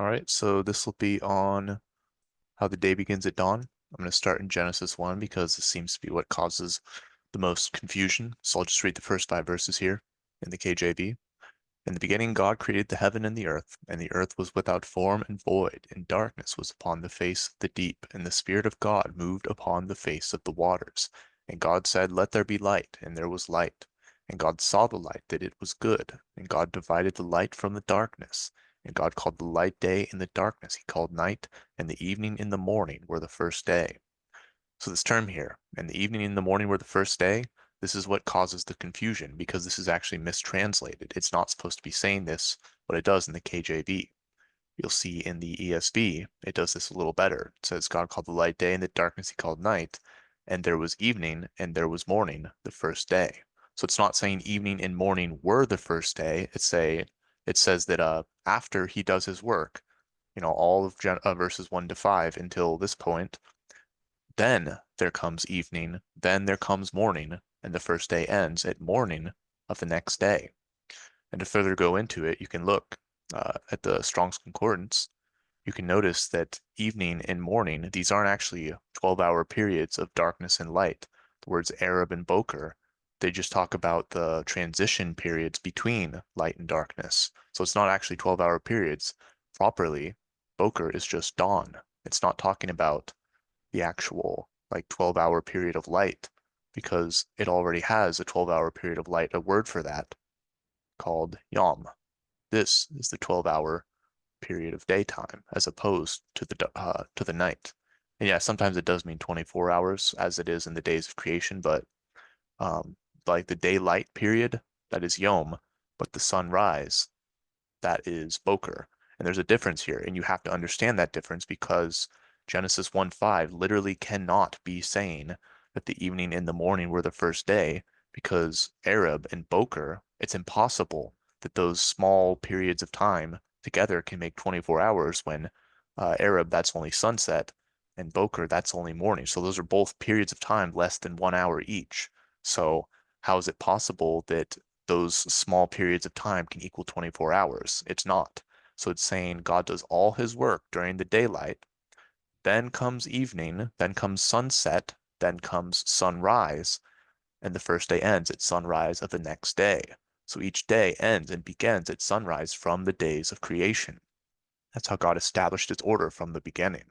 All right, so this will be on how the day begins at dawn. I'm going to start in Genesis 1 because this seems to be what causes the most confusion. So I'll just read the first 5 verses here in the KJV. In the beginning, God created the heaven and the earth was without form and void, and darkness was upon the face of the deep, and the Spirit of God moved upon the face of the waters. And God said, Let there be light, and there was light. And God saw the light, that it was good, and God divided the light from the darkness. And God called the light day, and the darkness he called night, and the evening and the morning were the first day. So this term here, and the evening and the morning were the first day, this is what causes the confusion because this is actually mistranslated. It's not supposed to be saying this, but it does in the KJV. You'll see in the ESV, it does this a little better. It says, God called the light day, and the darkness he called night, and there was evening, and there was morning, the first day. So it's not saying evening and morning were the first day. It says that after he does his work, all of verses 1 to 5 until this point, then there comes evening, then there comes morning, and the first day ends at morning of the next day. And to further go into it, you can look at the Strong's Concordance. You can notice that evening and morning, these aren't actually 12-hour periods of darkness and light. The words Arab and Boker, they just talk about the transition periods between light and darkness. So it's not actually 12-hour periods. Properly, Boker is just dawn. It's not talking about the actual like 12-hour period of light because it already has a 12-hour period of light, a word for that called yom. This is the 12-hour period of daytime as opposed to the night. And yeah, sometimes it does mean 24 hours as it is in the days of creation, but like the daylight period, that is yom, but the sunrise, that is boker. And there's a difference here, and you have to understand that difference because Genesis 1:5 literally cannot be saying that the evening and the morning were the first day because Arab and Boker, it's impossible that those small periods of time together can make 24 hours when Arab, that's only sunset, and Boker, that's only morning. So those are both periods of time less than 1 hour each. So how is it possible that those small periods of time can equal 24 hours? It's not. So it's saying God does all his work during the daylight, then comes evening, then comes sunset, then comes sunrise, and the first day ends at sunrise of the next day. So each day ends and begins at sunrise from the days of creation. That's how God established its order from the beginning.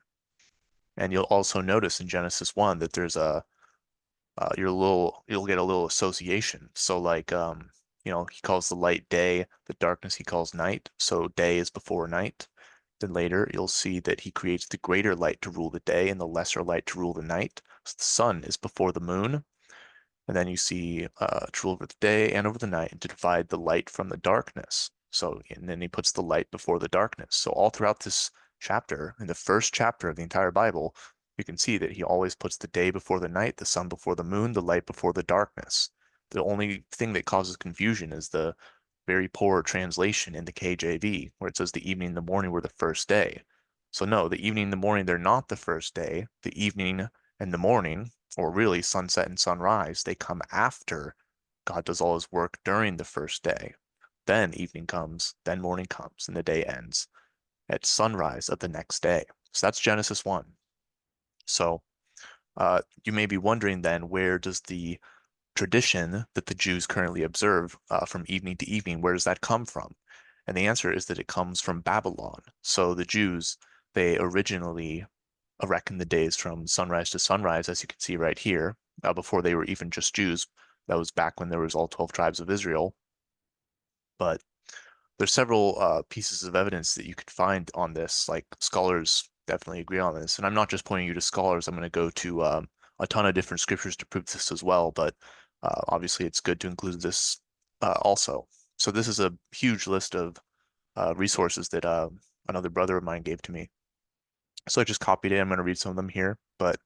And you'll also notice in Genesis 1 that there's you'll get a little association. So like he calls the light day, the darkness he calls night. So day is before night. Then later you'll see that he creates the greater light to rule the day and the lesser light to rule the night. So the sun is before the moon. And then you see to rule over the day and over the night and to divide the light from the darkness. So, and then he puts the light before the darkness. So all throughout this chapter, in the first chapter of the entire Bible, you can see that he always puts the day before the night, the sun before the moon, the light before the darkness. The only thing that causes confusion is the very poor translation in the KJV, where it says the evening and the morning were the first day. So no, the evening and the morning, they're not the first day. The evening and the morning, or really sunset and sunrise, they come after God does all his work during the first day. Then evening comes, then morning comes, and the day ends at sunrise of the next day. So that's Genesis 1. So you may be wondering then, where does the tradition that the Jews currently observe from evening to evening, where does that come from? And the answer is that it comes from Babylon. So the Jews, they originally reckoned the days from sunrise to sunrise, as you can see right here, before they were even just Jews. That was back when there was all 12 tribes of Israel. But there's several pieces of evidence that you could find on this. Like scholars definitely agree on this. And I'm not just pointing you to scholars. I'm going to go to a ton of different scriptures to prove this as well. But obviously, it's good to include this also. So this is a huge list of resources that another brother of mine gave to me. So I just copied it. I'm going to read some of them here. But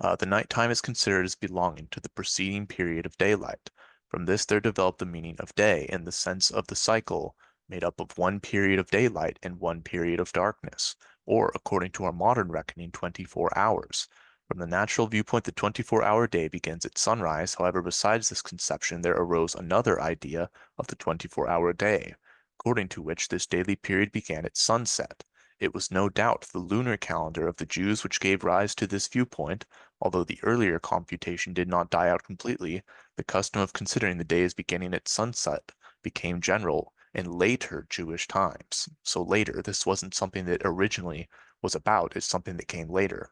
the nighttime is considered as belonging to the preceding period of daylight. From this, there developed the meaning of day in the sense of the cycle made up of one period of daylight and one period of darkness, or according to our modern reckoning, 24 hours. From the natural viewpoint, the 24-hour day begins at sunrise. However, besides this conception, there arose another idea of the 24-hour day, according to which this daily period began at sunset, It was no doubt the lunar calendar of the Jews which gave rise to this viewpoint. Although the earlier computation did not die out completely, the custom of considering the days beginning at sunset became general in later Jewish times. So later, this wasn't something that originally was about, it's something that came later.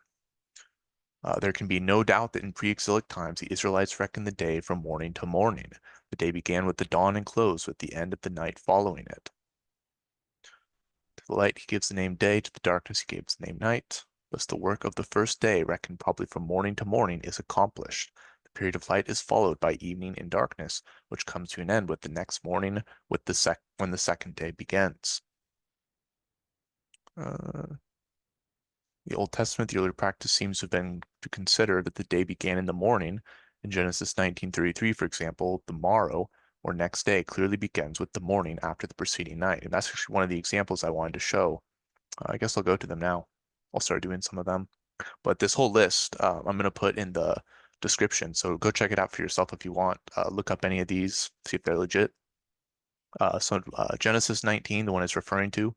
There can be no doubt that in pre-exilic times the Israelites reckoned the day from morning to morning. The day began with the dawn and closed with the end of the night following it. To the light he gives the name day, to the darkness he gives the name night. Thus the work of the first day, reckoned probably from morning to morning, is accomplished. The period of light is followed by evening and darkness, which comes to an end with the next morning, with when the second day begins. The Old Testament, the earlier practice seems to have been to consider that the day began in the morning. In Genesis 19:33, for example, the morrow, or next day, clearly begins with the morning after the preceding night. And that's actually one of the examples I wanted to show. I guess I'll go to them now. I'll start doing some of them. But this whole list, I'm going to put in the description. So go check it out for yourself if you want. Look up any of these, see if they're legit. Genesis 19, the one it's referring to,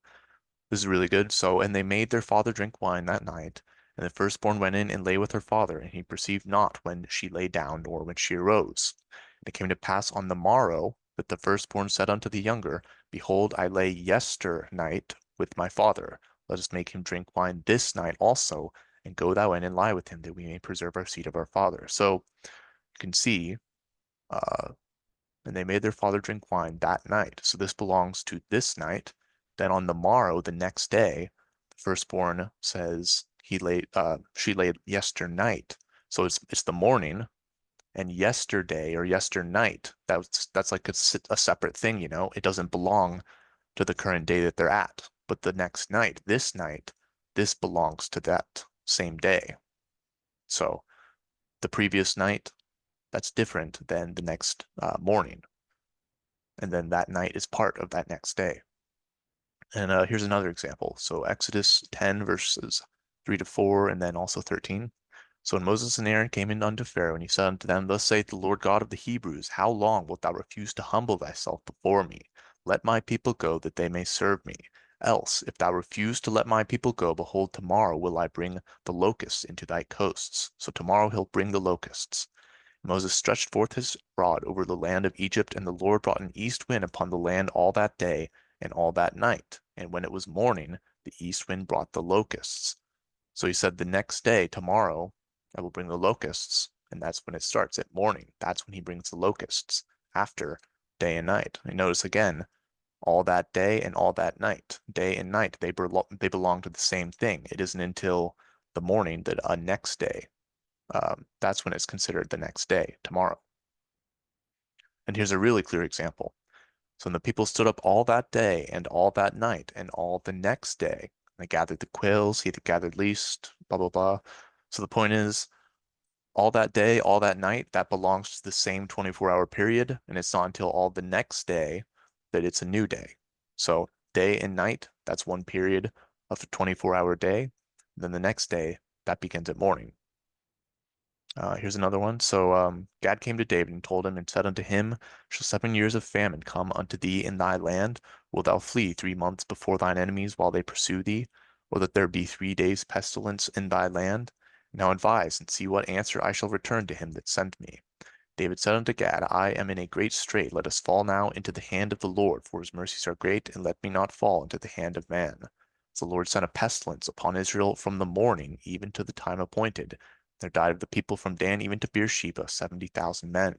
this is really good. So, and they made their father drink wine that night. And the firstborn went in and lay with her father, and he perceived not when she lay down, nor when she arose. And it came to pass on the morrow that the firstborn said unto the younger, Behold, I lay yesternight with my father. Let us make him drink wine this night also, and go thou in and lie with him, that we may preserve our seed of our father. So you can see, and they made their father drink wine that night. So this belongs to this night. Then on the morrow, the next day, the firstborn says she laid yesternight. So it's the morning, and yesterday or yesternight, that's like a separate thing, you know. It doesn't belong to the current day that they're at. But the next night, this belongs to that same day. So the previous night, that's different than the next morning. And then that night is part of that next day. And here's another example. So Exodus 10 verses 3 to 4, and then also 13. So when Moses and Aaron came in unto Pharaoh, and he said unto them, Thus saith the Lord God of the Hebrews, How long wilt thou refuse to humble thyself before me? Let my people go, that they may serve me. Else, if thou refuse to let my people go, behold, tomorrow will I bring the locusts into thy coasts. So tomorrow he'll bring the locusts. Moses stretched forth his rod over the land of Egypt, and the Lord brought an east wind upon the land all that day and all that night. And when it was morning, the east wind brought the locusts. So he said, the next day, tomorrow, I will bring the locusts. And that's when it starts at morning. That's when he brings the locusts, after day and night. And notice again, all that day and all that night. Day and night, they belong to the same thing. It isn't until the morning that a next day, that's when it's considered the next day, tomorrow. And here's a really clear example. So when the people stood up all that day and all that night and all the next day, they gathered the quails, he that gathered least, blah, blah, blah. So the point is, all that day, all that night, that belongs to the same 24-hour period, and it's not until all the next day that it's a new day. So day and night, that's one period of a 24-hour day. Then the next day, that begins at morning. Here's another one. So Gad came to David and told him and said unto him, Shall 7 years of famine come unto thee in thy land? Wilt thou flee 3 months before thine enemies while they pursue thee? Or that there be 3 days pestilence in thy land? Now advise and see what answer I shall return to him that sent me. David said unto Gad, I am in a great strait. Let us fall now into the hand of the Lord, for his mercies are great, and let me not fall into the hand of man. So the Lord sent a pestilence upon Israel from the morning even to the time appointed. There died of the people from Dan even to Beersheba 70,000 men.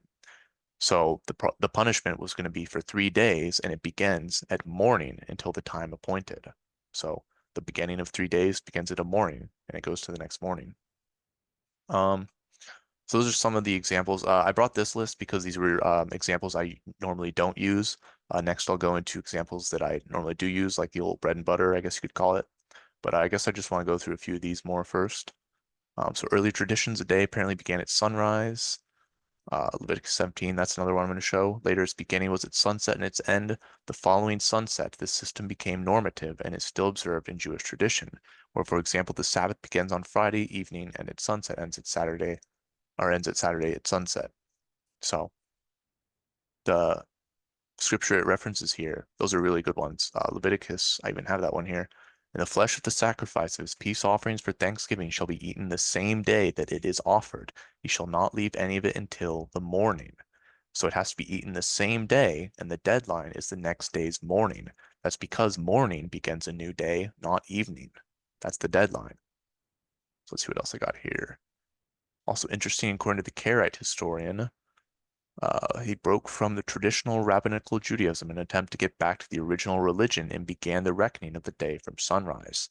So the punishment was going to be for 3 days, and it begins at morning until the time appointed. So the beginning of 3 days begins at a morning, and it goes to the next morning. So those are some of the examples. I brought this list because these were examples I normally don't use. Next, I'll go into examples that I normally do use, like the old bread and butter, I guess you could call it. But I guess I just want to go through a few of these more first. So early traditions, the day apparently began at sunrise. Leviticus 17, that's another one I'm going to show. Later, its beginning was at sunset and its end. The following sunset, this system became normative and is still observed in Jewish tradition, where, for example, the Sabbath begins on Friday evening and at sunset ends at Saturday at sunset. So the scripture it references here, those are really good ones. Leviticus, I even have that one here. And the flesh of the sacrifices, peace offerings for thanksgiving, shall be eaten the same day that it is offered. You shall not leave any of it until the morning. So it has to be eaten the same day, and the deadline is the next day's morning. That's because morning begins a new day, not evening. That's the deadline. So let's see what else I got here. Also interesting, according to the Karaite historian, he broke from the traditional rabbinical Judaism in an attempt to get back to the original religion and began the reckoning of the day from sunrise.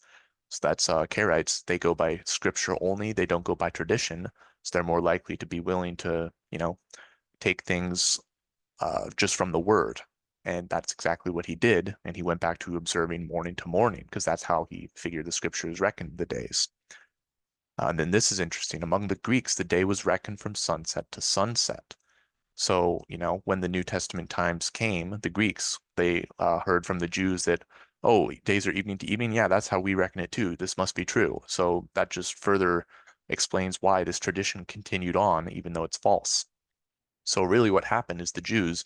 So that's Karaites. They go by scripture only. They don't go by tradition. So they're more likely to be willing to, take things just from the word. And that's exactly what he did. And he went back to observing morning to morning because that's how he figured the scriptures reckoned the days. And then this is interesting. Among the Greeks, the day was reckoned from sunset to sunset. So, when the New Testament times came, the Greeks, they heard from the Jews that, oh, days are evening to evening. Yeah, that's how we reckon it too. This must be true. So that just further explains why this tradition continued on, even though it's false. So really what happened is the Jews,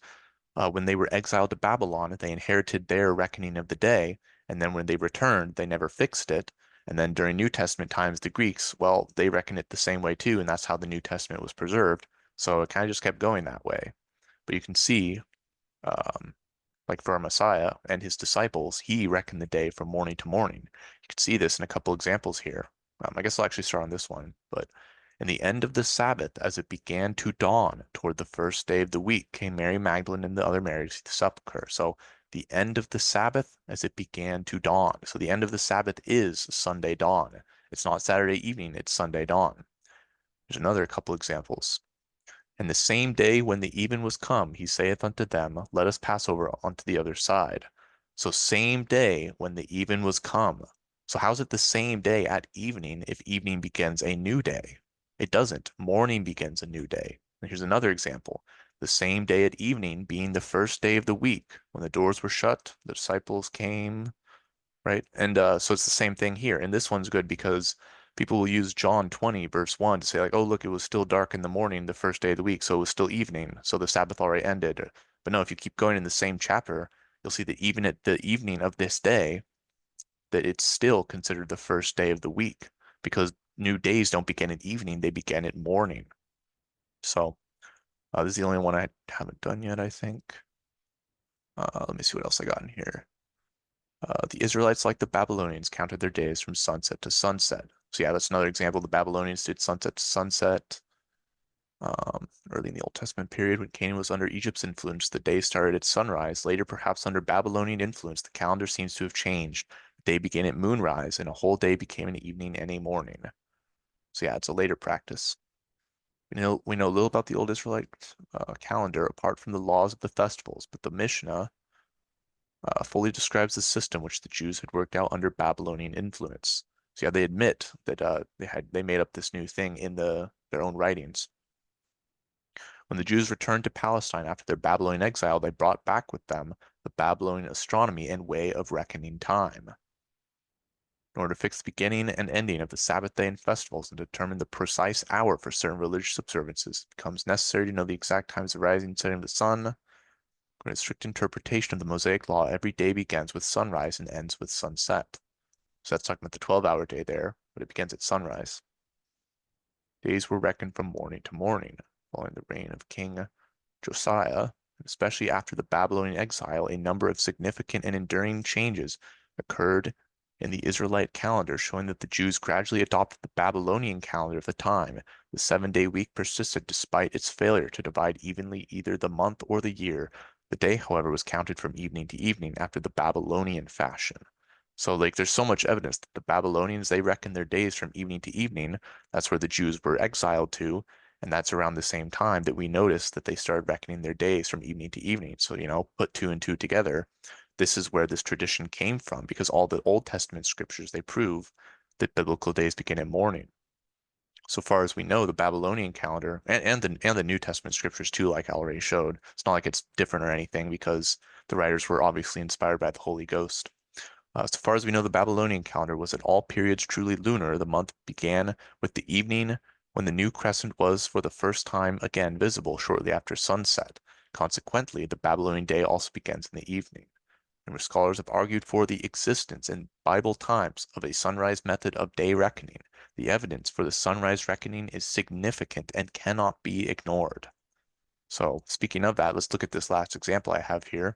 when they were exiled to Babylon, they inherited their reckoning of the day. And then when they returned, they never fixed it. And then during New Testament times, the Greeks, well, they reckon it the same way too. And that's how the New Testament was preserved. So it kind of just kept going that way. But you can see, um, like for our Messiah and his disciples, he reckoned the day from morning to morning. You can see this in a couple examples here. I guess I'll actually start on this one. But in the end of the Sabbath, as it began to dawn toward the first day of the week, came Mary Magdalene and the other Mary to the sepulchre. So the end of the Sabbath as it began to dawn. So the end of the Sabbath is Sunday dawn. It's not Saturday evening, it's Sunday dawn. There's another couple examples. And the same day when the even was come, he saith unto them, Let us pass over unto the other side. So same day when the even was come. So how's it the same day at evening if evening begins a new day? It doesn't. Morning begins a new day. And here's another example. The same day at evening being the first day of the week, when the doors were shut, the disciples came, right? And so it's the same thing here. And this one's good because people will use John 20, verse 1 to say, like, oh, look, it was still dark in the morning the first day of the week, so it was still evening, so the Sabbath already ended. But no, if you keep going in the same chapter, you'll see that even at the evening of this day, that it's still considered the first day of the week because new days don't begin at evening, they begin at morning. So this is the only one I haven't done yet, I think. Let me see what else I got in here. The Israelites, like the Babylonians, counted their days from sunset to sunset. So yeah, that's another example. The Babylonians did sunset to sunset. Early in the Old Testament period, when Canaan was under Egypt's influence, the day started at sunrise. Later, perhaps under Babylonian influence, the calendar seems to have changed. The day began at moonrise, and a whole day became an evening and a morning. So yeah, it's a later practice. We know little about the old Israelite calendar apart from the laws of the festivals, but the Mishnah fully describes the system which the Jews had worked out under Babylonian influence. So yeah, they admit that they made up this new thing in their own writings. When the Jews returned to Palestine after their Babylonian exile, they brought back with them the Babylonian astronomy and way of reckoning time. In order to fix the beginning and ending of the Sabbath day and festivals and determine the precise hour for certain religious observances, it becomes necessary to know the exact times of rising and setting of the sun. According to strict interpretation of the Mosaic law, every day begins with sunrise and ends with sunset. So that's talking about the 12-hour day there, but it begins at sunrise. Days were reckoned from morning to morning, following the reign of King Josiah, especially after the Babylonian exile. A number of significant and enduring changes occurred in the Israelite calendar, showing that the Jews gradually adopted the Babylonian calendar of the time. The 7-day week persisted despite its failure to divide evenly either the month or the year. The day, however, was counted from evening to evening after the Babylonian fashion. So, like, there's so much evidence that the Babylonians, they reckon their days from evening to evening. That's where the Jews were exiled to. And that's around the same time that we notice that they started reckoning their days from evening to evening. So, put two and two together. This is where this tradition came from because all the Old Testament scriptures, they prove that biblical days begin in morning. So far as we know, the Babylonian calendar and the New Testament scriptures too, like I already showed, it's not like it's different or anything because the writers were obviously inspired by the Holy Ghost. So far as we know, the Babylonian calendar was at all periods truly lunar. The month began with the evening when the new crescent was for the first time again visible shortly after sunset. Consequently, the Babylonian day also begins in the evening. and where scholars have argued for the existence in Bible times of a sunrise method of day reckoning, the evidence for the sunrise reckoning is significant and cannot be ignored. So speaking of that, let's look at this last example I have here.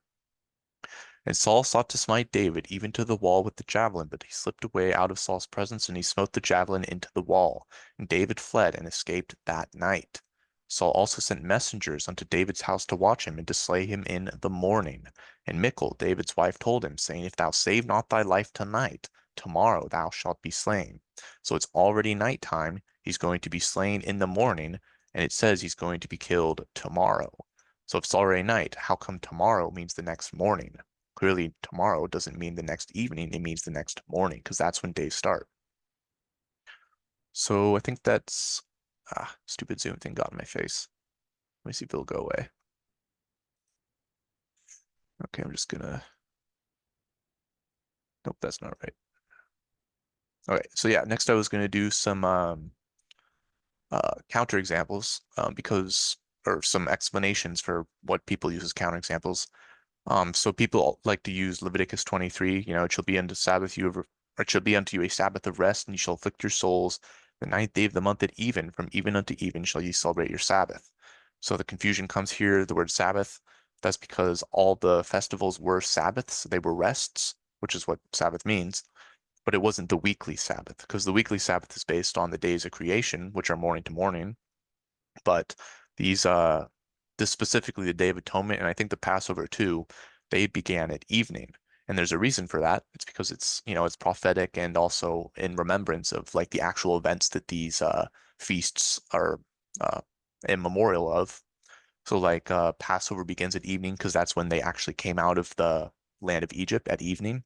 And Saul sought to smite David even to the wall with the javelin, but he slipped away out of Saul's presence, and he smote the javelin into the wall. And David fled and escaped that night. Saul also sent messengers unto David's house to watch him and to slay him in the morning. And Michal, David's wife, told him, saying, If thou save not thy life tonight, tomorrow thou shalt be slain. So it's already nighttime. He's going to be slain in the morning, and it says he's going to be killed tomorrow. So if it's already night, how come tomorrow means the next morning? Clearly, tomorrow doesn't mean the next evening, it means the next morning, because that's when days start. So I think that's stupid Zoom thing got in my face. Let me see if it'll go away. Okay, I'm just gonna. Nope, that's not right. Okay, so yeah, next I was gonna do some counter examples or some explanations for what people use as counter examples. So people like to use Leviticus 23, it shall be unto Sabbath or it shall be unto you a Sabbath of rest, and you shall afflict your souls. The ninth day of the month at even, from even unto even shall ye celebrate your Sabbath. So the confusion comes here, the word Sabbath. That's because all the festivals were Sabbaths, they were rests, which is what Sabbath means, but it wasn't the weekly Sabbath, because the weekly Sabbath is based on the days of creation, which are morning to morning. But these this specifically the Day of Atonement, and I think the Passover too, they began at evening. And there's a reason for that. It's because it's prophetic and also in remembrance of like the actual events that these feasts are uh, a memorial of. So like Passover begins at evening because that's when they actually came out of the land of Egypt at evening.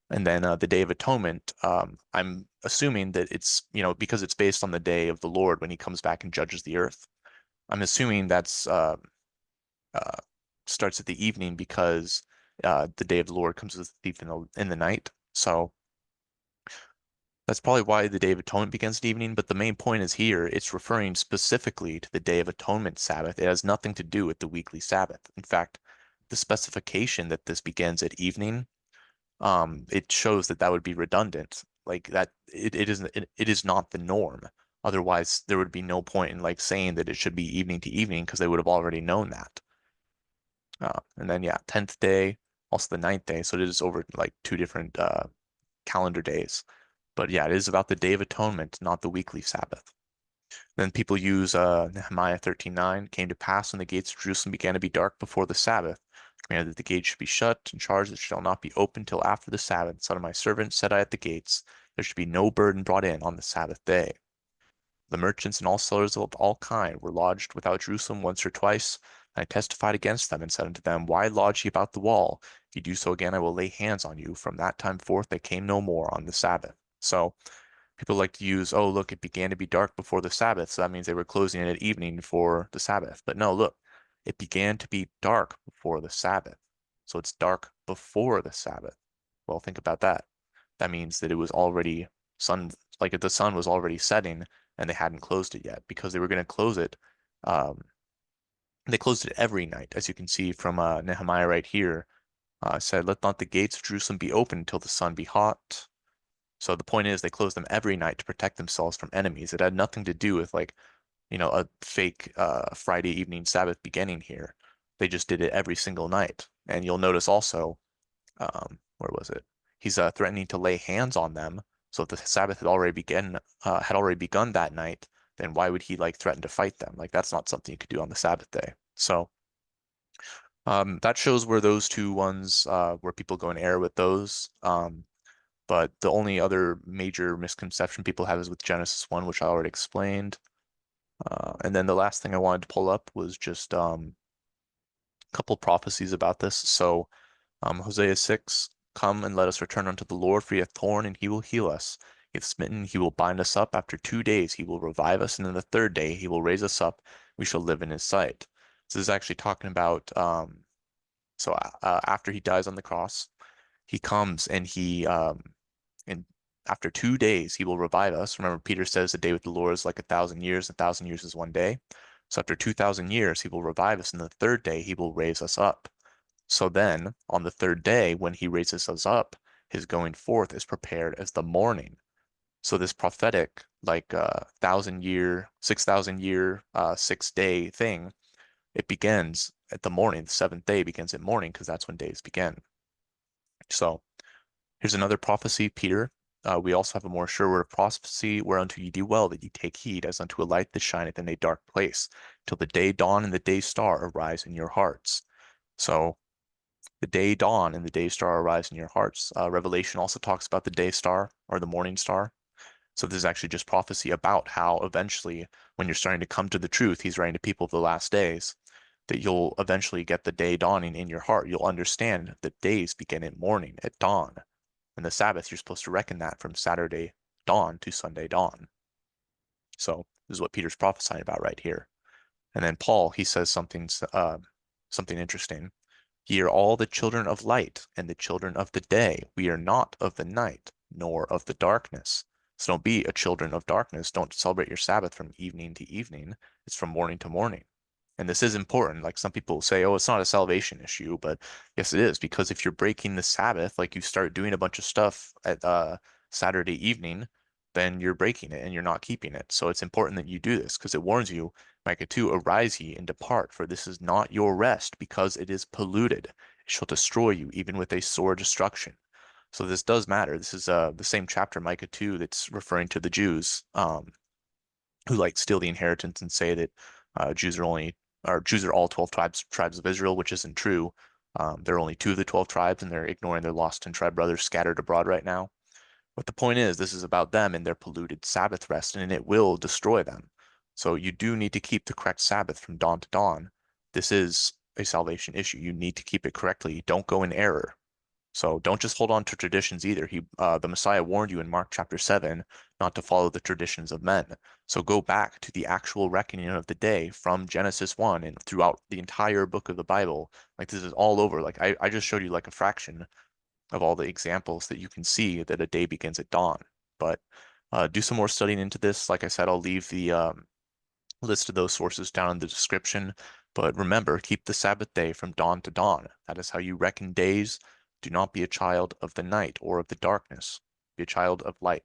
And then the Day of Atonement, I'm assuming that it's, because it's based on the day of the Lord when he comes back and judges the earth. I'm assuming that's uh, starts at the evening because the day of the Lord comes as a thief in the night. So that's probably why the Day of Atonement begins at evening. But the main point is here, it's referring specifically to the Day of Atonement Sabbath. It has nothing to do with the weekly Sabbath. In fact, the specification that this begins at evening, it shows that that would be redundant. Like that, it is not the norm. Otherwise, there would be no point in like saying that it should be evening to evening because they would have already known that. And then yeah, 10th day, also the ninth day. So it is over like two different calendar days. But yeah, it is about the Day of Atonement, not the weekly Sabbath. Then people use Nehemiah 13:9. Came to pass when the gates of Jerusalem began to be dark before the Sabbath, commanded that the gates should be shut, and charged that it shall not be opened till after the Sabbath. Son of my servant, said I at the gates, there should be no burden brought in on the Sabbath day. The merchants and all sellers of all kind were lodged without Jerusalem once or twice. And I testified against them and said unto them, Why lodge ye about the wall? If you do so again, I will lay hands on you. From that time forth they came no more on the Sabbath. So people like to use, oh, look, it began to be dark before the Sabbath. So that means they were closing it at evening for the Sabbath. But no, look, it began to be dark before the Sabbath. So it's dark before the Sabbath. Well, think about that. That means that it was already sun, like the sun was already setting and they hadn't closed it yet because they were going to close it. Um, they closed it every night, as you can see from Nehemiah right here. Said, Let not the gates of Jerusalem be open until the sun be hot. So the point is they closed them every night to protect themselves from enemies. It had nothing to do with like, a fake Friday evening Sabbath beginning here. They just did it every single night. And you'll notice also, where was it? He's threatening to lay hands on them. So if the Sabbath had already begun that night, then why would he like threaten to fight them? Like that's not something you could do on the Sabbath day. So that shows where those two ones where people go in error with those. But the only other major misconception people have is with Genesis 1, which I already explained. And then the last thing I wanted to pull up was just a couple prophecies about this. So Hosea 6, Come and let us return unto the Lord, for he hath torn and he will heal us. He hath smitten, he will bind us up. After 2 days he will revive us, and then the third day he will raise us up. We shall live in his sight. So this is actually talking about after he dies on the cross, he comes and and after 2 days he will revive us. Remember, Peter says the day with the Lord is like 1,000 years, 1,000 years is one day. So after 2,000 years, he will revive us, and the third day he will raise us up. So then, on the third day, when he raises us up, his going forth is prepared as the morning. So this prophetic, like 1,000 year, 6,000 year, 6 day thing, it begins at the morning. The seventh day begins at morning because that's when days begin. So here's another prophecy, Peter. We also have a more sure word of prophecy, whereunto ye do well that ye take heed, as unto a light that shineth in a dark place, till the day dawn and the day star arise in your hearts. So the day dawn and the day star arise in your hearts. Revelation also talks about the day star or the morning star. So this is actually just prophecy about how eventually, when you're starting to come to the truth, he's writing to people of the last days, that you'll eventually get the day dawning in your heart. You'll understand that days begin at morning, at dawn. And the Sabbath, you're supposed to reckon that from Saturday dawn to Sunday dawn. So this is what Peter's prophesying about right here. And then Paul, he says something interesting. Ye are all the children of light and the children of the day. We are not of the night, nor of the darkness. So don't be a children of darkness. Don't celebrate your Sabbath from evening to evening. It's from morning to morning. And this is important. Like some people say, oh, it's not a salvation issue, but yes, it is, because if you're breaking the Sabbath, like you start doing a bunch of stuff at Saturday evening, then you're breaking it and you're not keeping it. So it's important that you do this because it warns you, Micah 2, arise ye and depart, for this is not your rest, because it is polluted. It shall destroy you, even with a sore destruction. So this does matter. This is the same chapter, Micah 2, that's referring to the Jews who like steal the inheritance and say that Jews are all 12 tribes of Israel, which isn't true. There are only 2 of the 12 tribes, and they're ignoring their lost 10 tribe brothers scattered abroad right now. But the point is, this is about them and their polluted Sabbath rest, and it will destroy them. So you do need to keep the correct Sabbath from dawn to dawn. This is a salvation issue. You need to keep it correctly. Don't go in error. So don't just hold on to traditions either. The Messiah warned you in Mark chapter 7 not to follow the traditions of men. So go back to the actual reckoning of the day from Genesis 1 and throughout the entire book of the Bible. Like this is all over. Like I just showed you like a fraction of all the examples that you can see that a day begins at dawn. But do some more studying into this. Like I said, I'll leave the list of those sources down in the description. But remember, keep the Sabbath day from dawn to dawn. That is how you reckon days. Do not be a child of the night or of the darkness. Be a child of light.